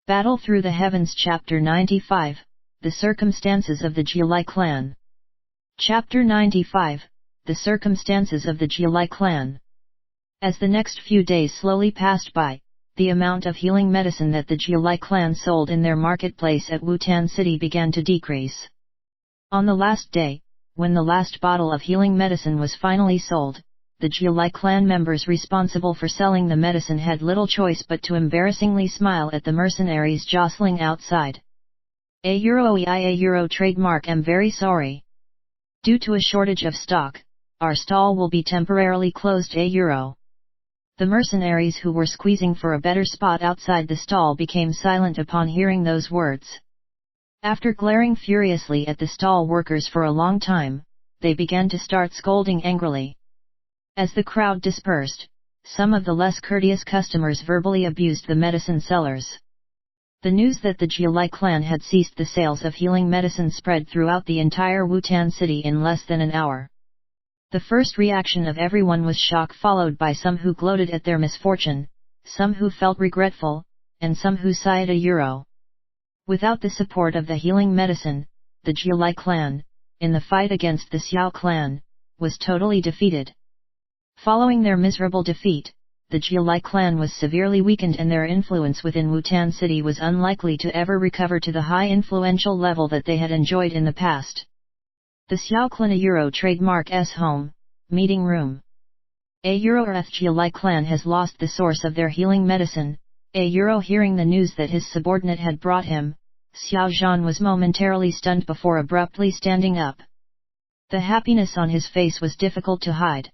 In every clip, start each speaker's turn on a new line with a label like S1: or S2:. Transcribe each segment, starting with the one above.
S1: Battle Through the Heavens Chapter 95, The Circumstances of the Jialai Clan. Chapter 95, The Circumstances of the Jialai Clan. As the next few days slowly passed by, the amount of healing medicine that the Jialai clan sold in their marketplace at Wutan City began to decrease. On the last day, when the last bottle of healing medicine was finally sold, the Jialai clan members responsible for selling the medicine had little choice but to embarrassingly smile at the mercenaries jostling outside. Euro trademark, I'm very sorry. Due to a shortage of stock, our stall will be temporarily closed. Euro. The mercenaries who were squeezing for a better spot outside the stall became silent upon hearing those words. After glaring furiously at the stall workers for a long time, they began to start scolding angrily. As the crowd dispersed, some of the less courteous customers verbally abused the medicine sellers. The news that the Jialai clan had ceased the sales of healing medicine spread throughout the entire Wutan city in less than an hour. The first reaction of everyone was shock, followed by some who gloated at their misfortune, some who felt regretful, and some who sighed. Euro. Without the support of the healing medicine, the Jialai clan, in the fight against the Xiao clan, was totally defeated. Following their miserable defeat, the Jialai clan was severely weakened and their influence within Wutan City was unlikely to ever recover to the high influential level that they had enjoyed in the past. The Xiao clan Euro trademark S home, meeting room. Euro Jialai clan has lost the source of their healing medicine. Euro hearing the news that his subordinate had brought him, Xiao Zhan was momentarily stunned before abruptly standing up. The happiness on his face was difficult to hide.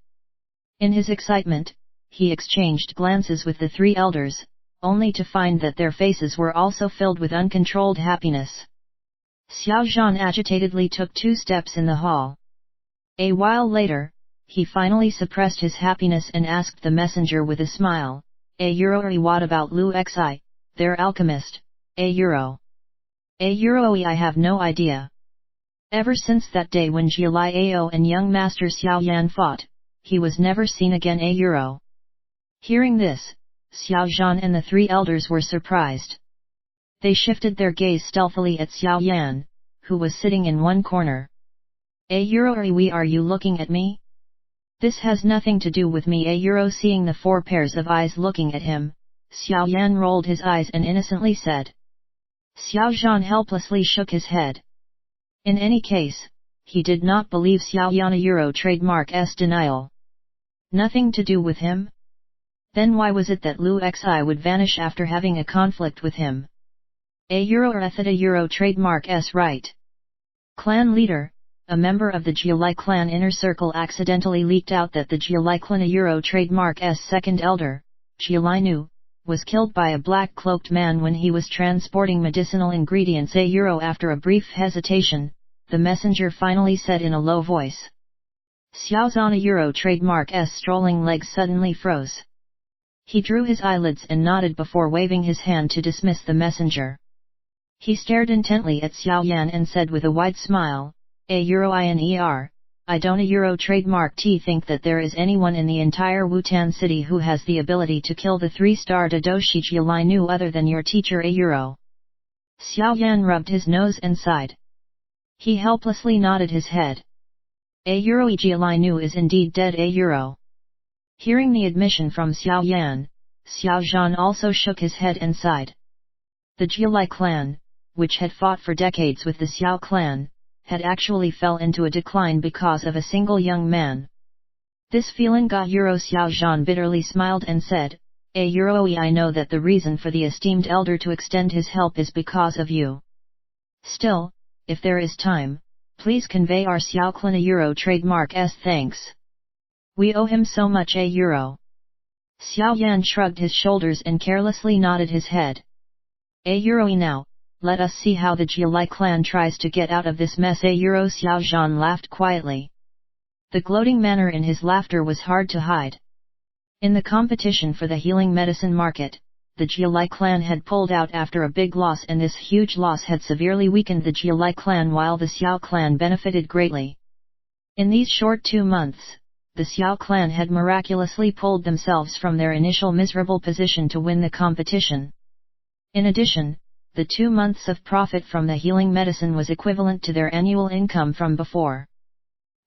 S1: In his excitement, he exchanged glances with the three elders, only to find that their faces were also filled with uncontrolled happiness. Xiao Zhan agitatedly took 2 steps in the hall. A while later, he finally suppressed his happiness and asked the messenger with a smile, Euro, what about Lu Xi, their alchemist? Euro, I have no idea. Ever since that day when Jialai Ao and young master Xiao Yan fought, he was never seen again. Euro. Hearing this, Xiao Zhan and the 3 elders were surprised. They shifted their gaze stealthily at Xiao Yan, who was sitting in one corner. Euro, are you looking at me? This has nothing to do with me. Euro, seeing the 4 pairs of eyes looking at him, Xiao Yan rolled his eyes and innocently said. Xiao Zhan helplessly shook his head. In any case, he did not believe Xiao Yan Euro trademark S denial. Nothing to do with him? Then why was it that Lu Xi would vanish after having a conflict with him? Euro trademark S right. Clan leader, a member of the Jialai clan inner circle, accidentally leaked out that the Jialai clan Euro trademark S second elder, Jialai Nu, was killed by a black-cloaked man when he was transporting medicinal ingredients. Euro. After a brief hesitation, the messenger finally said in a low voice. Xiao Zhan Euro trademark S strolling legs suddenly froze. He drew his eyelids and nodded before waving his hand to dismiss the messenger. He stared intently at Xiao Yan and said with a wide smile, Euro I don't Euro trademark T think that there is anyone in the entire Wutan city who has the ability to kill the 3-star Dadoshi Jialai Nu other than your teacher. Euro. Xiao Yan rubbed his nose and sighed. He helplessly nodded his head. Euro Jialai Nu is indeed dead. Euro. Hearing the admission from Xiao Yan, Xiao Zhan also shook his head and sighed. The Jialai clan, which had fought for decades with the Xiao clan, had actually fell into a decline because of a single young man. This feeling got Euro. Xiao Zhan bitterly smiled and said, Euro, I know that the reason for the esteemed elder to extend his help is because of you. Still, if there is time, please convey our Xiao clan Euro trademark S thanks. We owe him so much. Euro. Xiao Yan shrugged his shoulders and carelessly nodded his head. Euro, now, let us see how the Jialai clan tries to get out of this mess. Euro. Xiao Zhan laughed quietly. The gloating manner in his laughter was hard to hide. In the competition for the healing medicine market, the Jialai clan had pulled out after a big loss, and this huge loss had severely weakened the Jialai clan while the Xiao clan benefited greatly. In these short 2 months, the Xiao clan had miraculously pulled themselves from their initial miserable position to win the competition. In addition, the 2 months of profit from the healing medicine was equivalent to their annual income from before.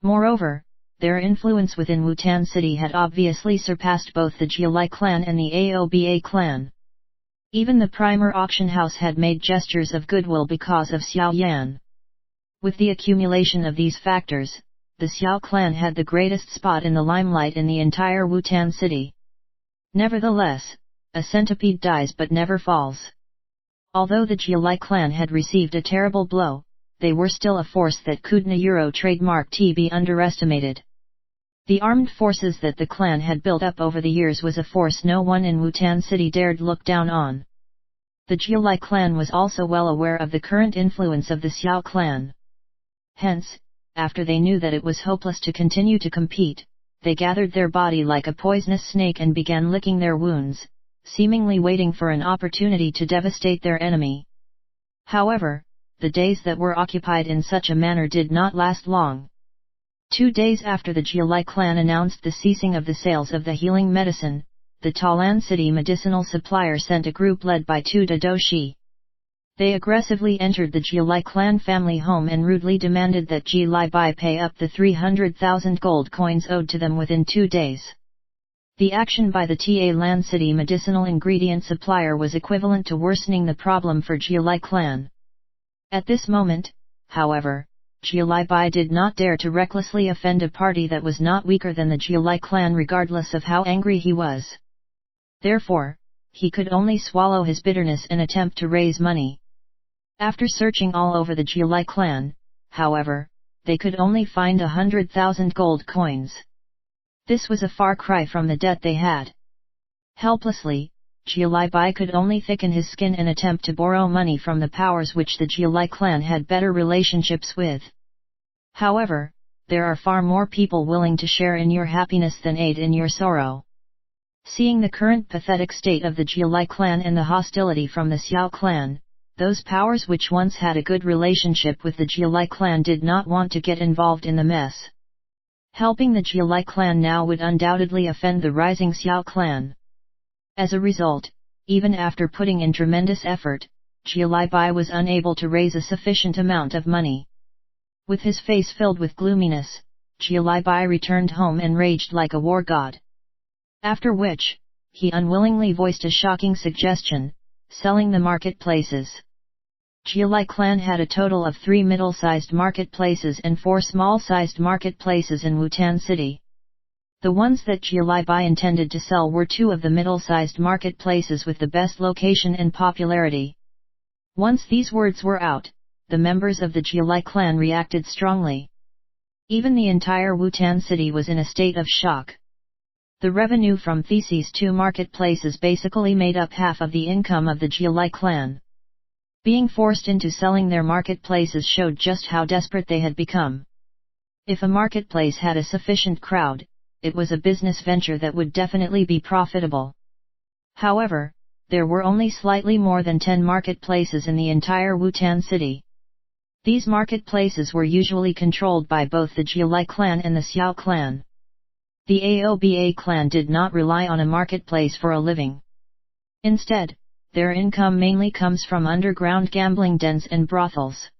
S1: Moreover, their influence within Wutan City had obviously surpassed both the Jialai clan and the Aoba clan. Even the primer auction house had made gestures of goodwill because of Xiao Yan. With the accumulation of these factors, the Xiao clan had the greatest spot in the limelight in the entire Wutan City. Nevertheless, a centipede dies but never falls. Although the Jialai clan had received a terrible blow, they were still a force that couldn't Euro trademark be underestimated. The armed forces that the clan had built up over the years was a force no one in Wutan City dared look down on. The Jialai clan was also well aware of the current influence of the Xiao clan. Hence, after they knew that it was hopeless to continue to compete, they gathered their body like a poisonous snake and began licking their wounds, seemingly waiting for an opportunity to devastate their enemy. However, the days that were occupied in such a manner did not last long. 2 days after the Jialai clan announced the ceasing of the sales of the healing medicine, the Talan City medicinal supplier sent a group led by Tu Dadoshi. They aggressively entered the Jialai clan family home and rudely demanded that Jialai Bai pay up the 300,000 gold coins owed to them within 2 days. The action by the Talan City medicinal ingredient supplier was equivalent to worsening the problem for Jialai clan. At this moment, however, Jialai Bai did not dare to recklessly offend a party that was not weaker than the Jialai clan regardless of how angry he was. Therefore, he could only swallow his bitterness and attempt to raise money. After searching all over the Jialai clan, however, they could only find 100,000 gold coins. This was a far cry from the debt they had. Helplessly, Jialai Bai could only thicken his skin and attempt to borrow money from the powers which the Jialai clan had better relationships with. However, there are far more people willing to share in your happiness than aid in your sorrow. Seeing the current pathetic state of the Jialai clan and the hostility from the Xiao clan, those powers which once had a good relationship with the Jialai clan did not want to get involved in the mess. Helping the Jialai clan now would undoubtedly offend the rising Xiao clan. As a result, even after putting in tremendous effort, Jialai Bai was unable to raise a sufficient amount of money. With his face filled with gloominess, Jialai Bai returned home and raged like a war god. After which, he unwillingly voiced a shocking suggestion: selling the marketplaces. Jialai clan had a total of 3 middle-sized marketplaces and 4 small-sized marketplaces in Wutan City. The ones that Jialai Bai intended to sell were 2 of the middle-sized marketplaces with the best location and popularity. Once these words were out, the members of the Jialai clan reacted strongly. Even the entire Wutan City was in a state of shock. The revenue from these 2 marketplaces basically made up half of the income of the Jialai clan. Being forced into selling their marketplaces showed just how desperate they had become. If a marketplace had a sufficient crowd, it was a business venture that would definitely be profitable. However, there were only slightly more than 10 marketplaces in the entire Wutan City. These marketplaces were usually controlled by both the Jialai clan and the Xiao clan. The Aoba clan did not rely on a marketplace for a living. Instead, their income mainly comes from underground gambling dens and brothels.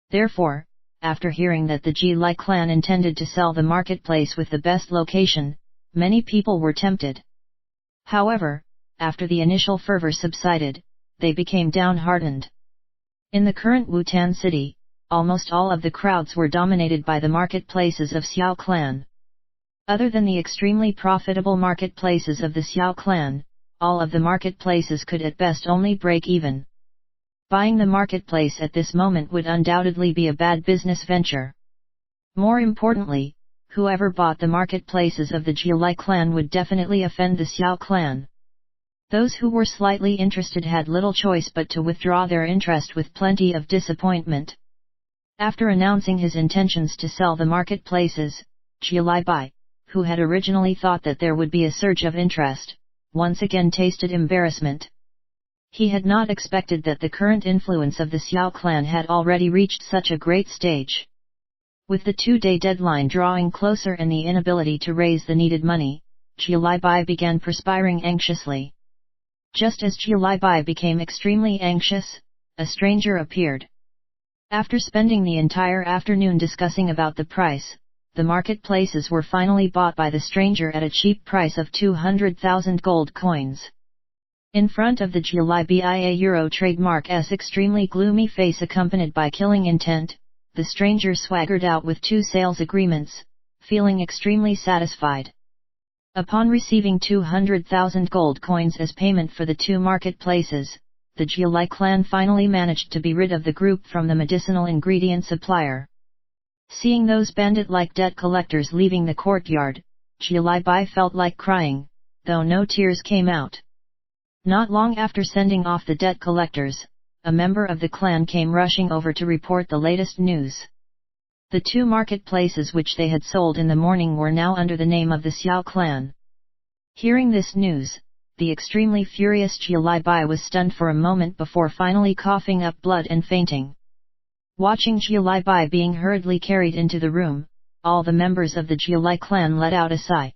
S1: Therefore, after hearing that the Jialai clan intended to sell the marketplace with the best location, many people were tempted. However, after the initial fervor subsided, they became downhearted. In the current Wutan City, almost all of the crowds were dominated by the marketplaces of Xiao clan. Other than the extremely profitable marketplaces of the Xiao clan, all of the marketplaces could at best only break even. Buying the marketplace at this moment would undoubtedly be a bad business venture. More importantly, whoever bought the marketplaces of the Jialai clan would definitely offend the Xiao clan. Those who were slightly interested had little choice but to withdraw their interest with plenty of disappointment. After announcing his intentions to sell the marketplaces, Jialai Bai, who had originally thought that there would be a surge of interest, once again tasted embarrassment. He had not expected that the current influence of the Xiao clan had already reached such a great stage. With the 2-day deadline drawing closer and the inability to raise the needed money, Jialai Bai began perspiring anxiously. Just as Jialai Bai became extremely anxious, a stranger appeared. After spending the entire afternoon discussing about the price, the marketplaces were finally bought by the stranger at a cheap price of 200,000 gold coins. In front of the GLIBIA Euro trademark's extremely gloomy face accompanied by killing intent, the stranger swaggered out with 2 sales agreements, feeling extremely satisfied. Upon receiving 200,000 gold coins as payment for the 2 marketplaces, the GLI clan finally managed to be rid of the group from the medicinal ingredient supplier. Seeing those bandit-like debt collectors leaving the courtyard, GLI felt like crying, though no tears came out. Not long after sending off the debt collectors, a member of the clan came rushing over to report the latest news. The 2 marketplaces which they had sold in the morning were now under the name of the Xiao clan. Hearing this news, the extremely furious GLI was stunned for a moment before finally coughing up blood and fainting. Watching GLI being hurriedly carried into the room, all the members of the GLI clan let out a sigh.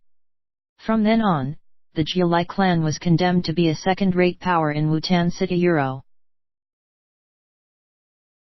S1: From then on, the GLI clan was condemned to be a second-rate power in Wutan City Euro.